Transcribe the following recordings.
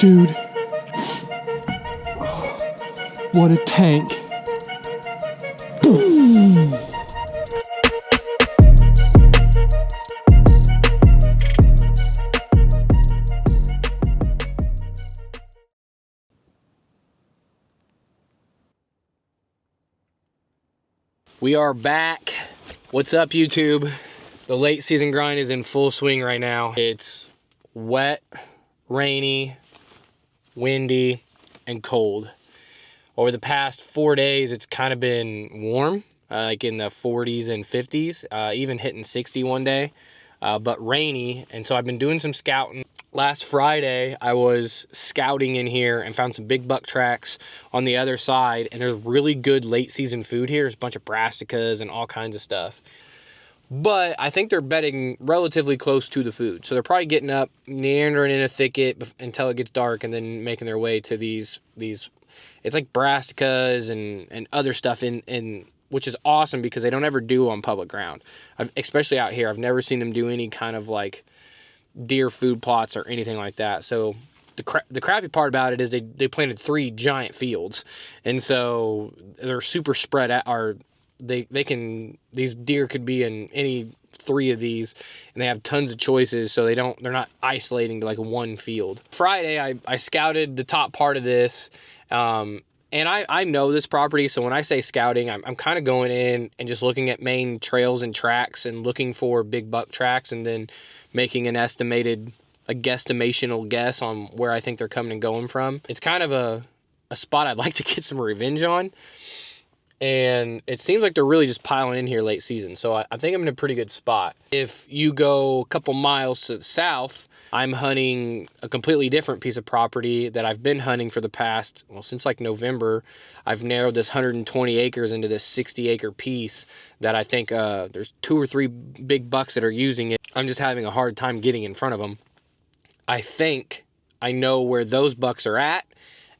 Dude, what a tank. Boom. We are back. What's up, YouTube? The late season grind is in full swing right now. It's wet, rainy, windy, and cold. Over the past 4 days, it's kind of been warm, like in the 40s and 50s, even hitting 60 one day, but rainy. And so I've been doing some scouting. Last Friday, I was scouting in here and found some big buck tracks on the other side. And there's really good late season food here. There's a bunch of brassicas and all kinds of stuff. But I think they're bedding relatively close to the food. So they're probably getting up, meandering in a thicket until it gets dark, and then making their way to these it's like brassicas and other stuff in which is awesome because they don't ever do on public ground. Especially out here, I've never seen them do any kind of like deer food plots or anything like that. So the crappy part about it is they planted 3 giant fields, and so they're super spread out. These deer could be in any 3 of these, and they have tons of choices, so they're not isolating to like one field. Friday, I scouted the top part of this, and I know this property, so when I say scouting, I'm kind of going in and just looking at main trails and tracks and looking for big buck tracks, and then making an guesstimational guess on where I think they're coming and going from. It's kind of a spot I'd like to get some revenge on. And it seems like they're really just piling in here late season. So I think I'm in a pretty good spot. If you go a couple miles to the south, I'm hunting a completely different piece of property that I've been hunting for the past, since like November. I've narrowed this 120 acres into this 60-acre piece that I think there's 2 or 3 big bucks that are using it. I'm just having a hard time getting in front of them. I think I know where those bucks are at.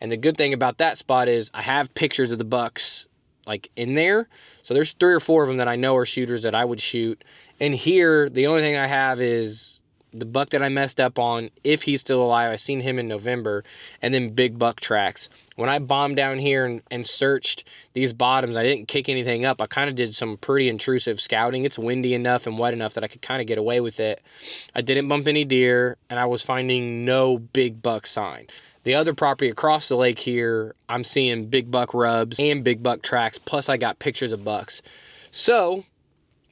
And the good thing about that spot is I have pictures of the bucks like in there. So there's 3 or 4 of them that I know are shooters that I would shoot. And here, the only thing I have is the buck that I messed up on, if he's still alive. I seen him in November. And then big buck tracks. When I bombed down here and searched these bottoms, I didn't kick anything up. I kind of did some pretty intrusive scouting. It's windy enough and wet enough that I could kind of get away with it. I didn't bump any deer, and I was finding no big buck sign. The other property across the lake here, I'm seeing big buck rubs and big buck tracks, plus I got pictures of bucks. So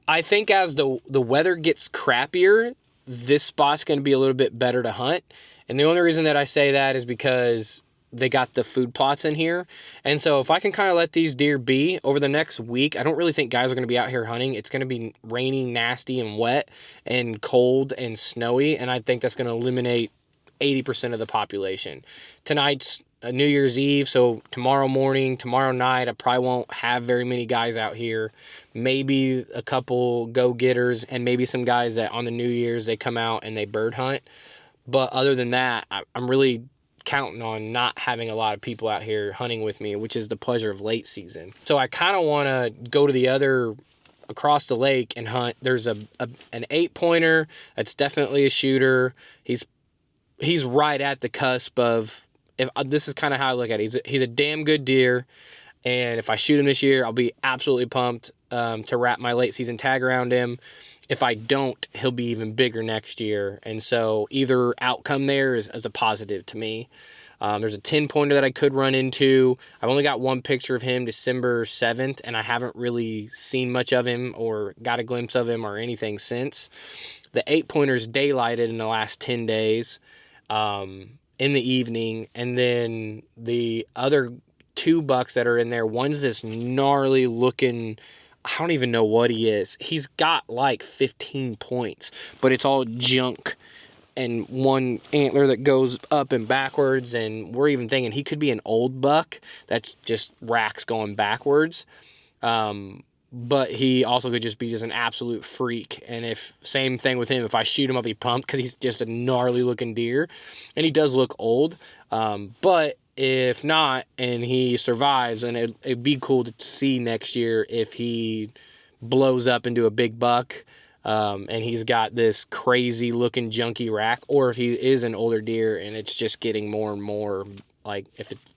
I think as the weather gets crappier, this spot's going to be a little bit better to hunt. And the only reason that I say that is because they got the food plots in here. And so if I can kind of let these deer be over the next week, I don't really think guys are going to be out here hunting. It's going to be rainy, nasty, and wet and cold and snowy. And I think that's going to eliminate 80% of the population. Tonight's New Year's Eve, so tomorrow morning, tomorrow night, I probably won't have very many guys out here. Maybe a couple go-getters and maybe some guys that on the New Year's, they come out and they bird hunt. But other than that, I'm really counting on not having a lot of people out here hunting with me, which is the pleasure of late season. So I kind of want to go to the other across the lake and hunt. There's an 8-pointer that's definitely a shooter. He's right at the cusp of, this is kind of how I look at it. He's a damn good deer, and if I shoot him this year, I'll be absolutely pumped to wrap my late season tag around him. If I don't, he'll be even bigger next year, and so either outcome there is a positive to me. There's a 10-pointer that I could run into. I've only got 1 picture of him December 7th, and I haven't really seen much of him or got a glimpse of him or anything since. The 8-pointer's daylighted in the last 10 days. In the evening, and then the other 2 bucks that are in there, one's this gnarly looking, I don't even know what he is. He's got like 15 points, but it's all junk and 1 antler that goes up and backwards, and we're even thinking he could be an old buck that's just racks going backwards. But he also could just be just an absolute freak. And same thing with him, if I shoot him, I'll be pumped because he's just a gnarly looking deer. And he does look old. But if not, and he survives, and it'd be cool to see next year if he blows up into a big buck. And he's got this crazy looking junky rack, or if he is an older deer and it's just getting more and more like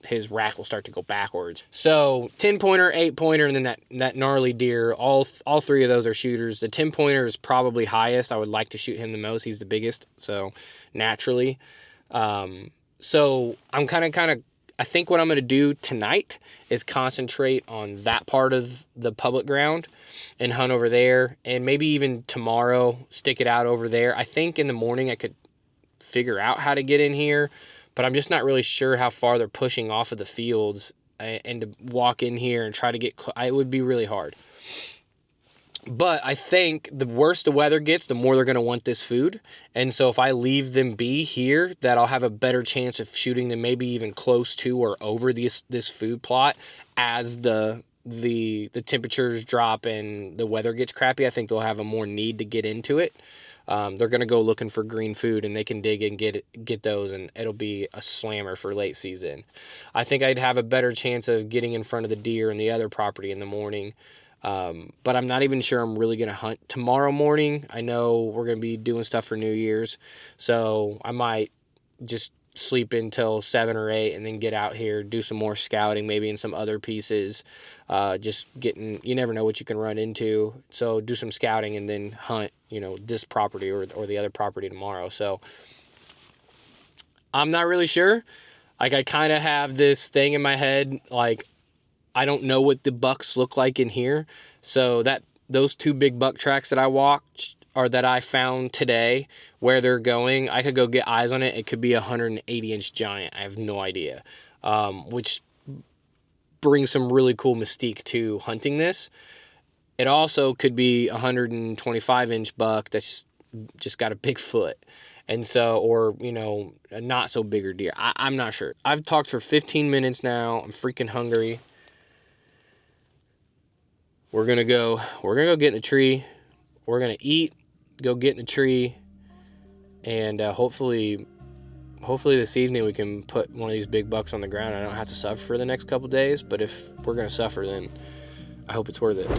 his rack will start to go backwards. So 10-pointer, 8-pointer, and then that gnarly deer, all three of those are shooters. The 10-pointer is probably highest. I would like to shoot him the most. He's the biggest, so naturally. So I'm kind of I think what I'm going to do tonight is concentrate on that part of the public ground and hunt over there, and maybe even tomorrow stick it out over there. I think in the morning I could figure out how to get in here, but I'm just not really sure how far they're pushing off of the fields, and to walk in here and try to get it would be really hard. But I think the worse the weather gets, the more they're going to want this food. And so if I leave them be here, that I'll have a better chance of shooting them maybe even close to or over this food plot as the temperatures drop and the weather gets crappy. I think they'll have a more need to get into it. They're going to go looking for green food, and they can dig and get those, and it'll be a slammer for late season. I think I'd have a better chance of getting in front of the deer and the other property in the morning. But I'm not even sure I'm really going to hunt tomorrow morning. I know we're going to be doing stuff for New Year's, so I might just sleep until 7 or 8 and then get out here, do some more scouting, maybe in some other pieces. You never know what you can run into. So do some scouting and then hunt, this property or the other property tomorrow. So I'm not really sure. Like, I kind of have this thing in my head, like, I don't know what the bucks look like in here. So those 2 big buck tracks that I walked, or that I found today, where they're going, I could go get eyes on it. It could be a 180-inch giant. I have no idea. Which brings some really cool mystique to hunting this. It also could be a 125-inch buck that's just got a big foot. And so, or, a not so bigger deer. I'm not sure. I've talked for 15 minutes now. I'm freaking hungry. We're gonna go get in the tree. We're gonna eat, go get in the tree, and hopefully this evening we can put one of these big bucks on the ground. I don't have to suffer for the next couple days, but if we're gonna suffer, then I hope it's worth it.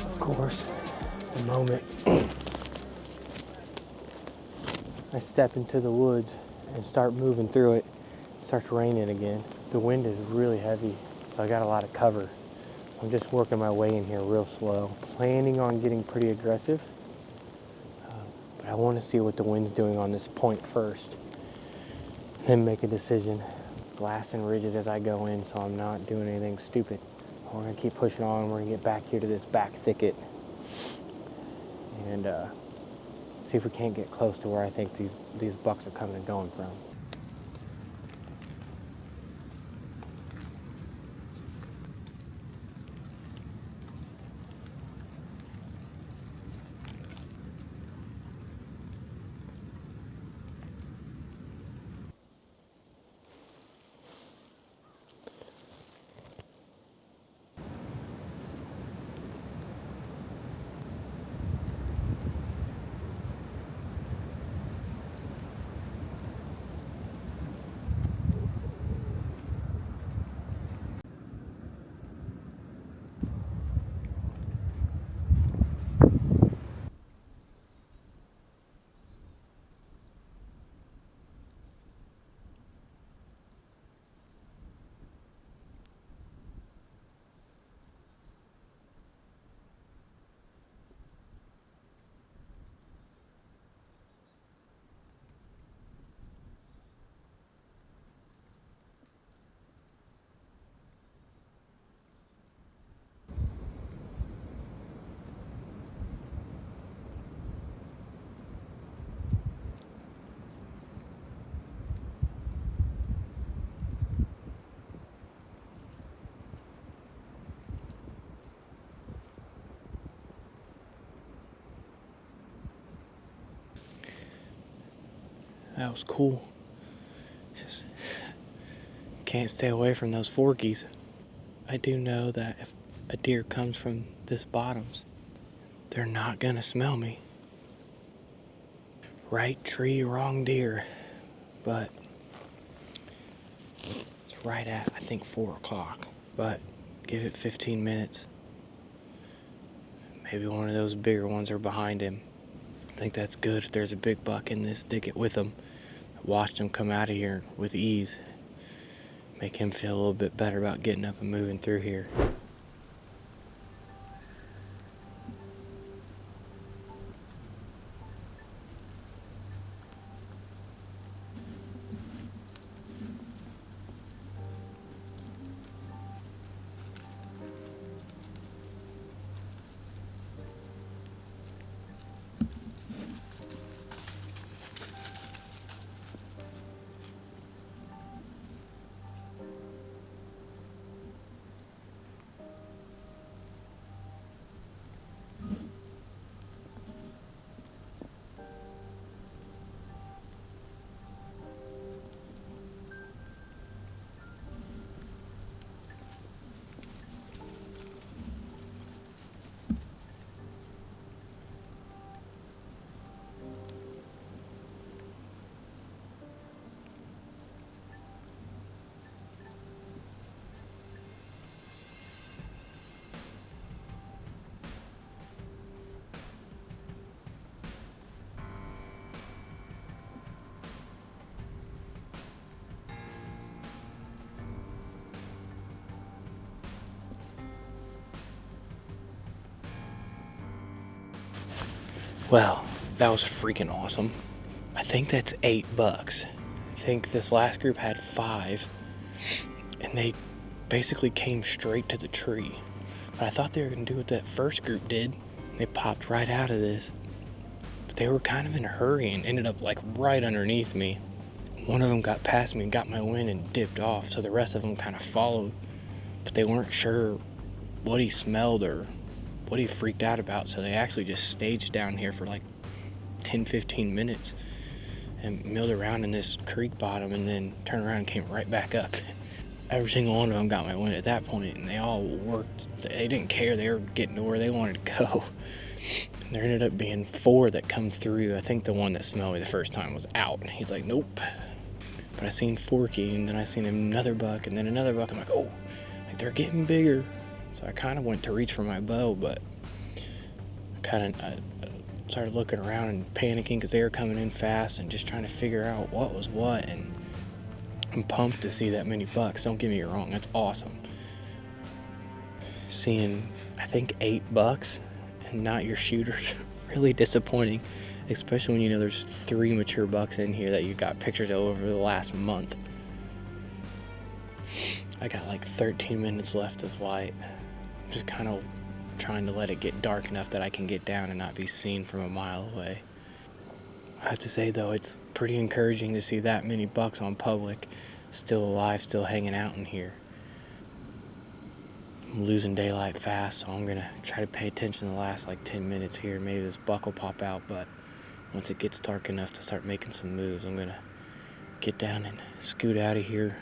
Of course, the moment I step into the woods and start moving through it, it starts raining again. The wind is really heavy, so I got a lot of cover. I'm just working my way in here real slow, planning on getting pretty aggressive, but I want to see what the wind's doing on this point first, then make a decision. Blasting ridges as I go in, so I'm not doing anything stupid. We're going to keep pushing on. We're going to get back here to this back thicket and see if we can't get close to where I think these bucks are coming and going from. That was cool. Just can't stay away from those forkies. I do know that if a deer comes from this bottoms, they're not gonna smell me. Right tree, wrong deer. But it's right at, I think, 4 o'clock. But give it 15 minutes. Maybe one of those bigger ones are behind him. I think that's good if there's a big buck in this thicket with him. Watch him come out of here with ease. Make him feel a little bit better about getting up and moving through here. Well, that was freaking awesome. I think that's 8 bucks. I think this last group had 5, and they basically came straight to the tree. But I thought they were going to do what that first group did. They popped right out of this. But they were kind of in a hurry and ended up like right underneath me. One of them got past me and got my wind and dipped off, so the rest of them kind of followed. But they weren't sure what he smelled or what he freaked out about, so they actually just staged down here for like 10-15 minutes and milled around in this creek bottom and then turned around and came right back up. Every single one of them got my wind at that point, and they all worked. They didn't care. They were getting to where they wanted to go. And there ended up being 4 that come through. I think the one that smelled me the first time was out. He's like, nope. But I seen Forky, and then I seen another buck, and then another buck. I'm like, oh, like they're getting bigger. So I kind of went to reach for my bow, but I started looking around and panicking because they were coming in fast and just trying to figure out what was what. And I'm pumped to see that many bucks. Don't get me wrong, that's awesome. Seeing, I think, 8 bucks and not your shooters, really disappointing, especially when you know there's 3 mature bucks in here that you got pictures of over the last month. I got like 13 minutes left of light. I'm just kind of trying to let it get dark enough that I can get down and not be seen from a mile away. I have to say though, it's pretty encouraging to see that many bucks on public, still alive, still hanging out in here. I'm losing daylight fast, so I'm gonna try to pay attention the last like 10 minutes here. Maybe this buck will pop out, but once it gets dark enough to start making some moves, I'm gonna get down and scoot out of here.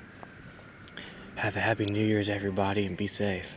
Have a happy New Year's, everybody, and be safe.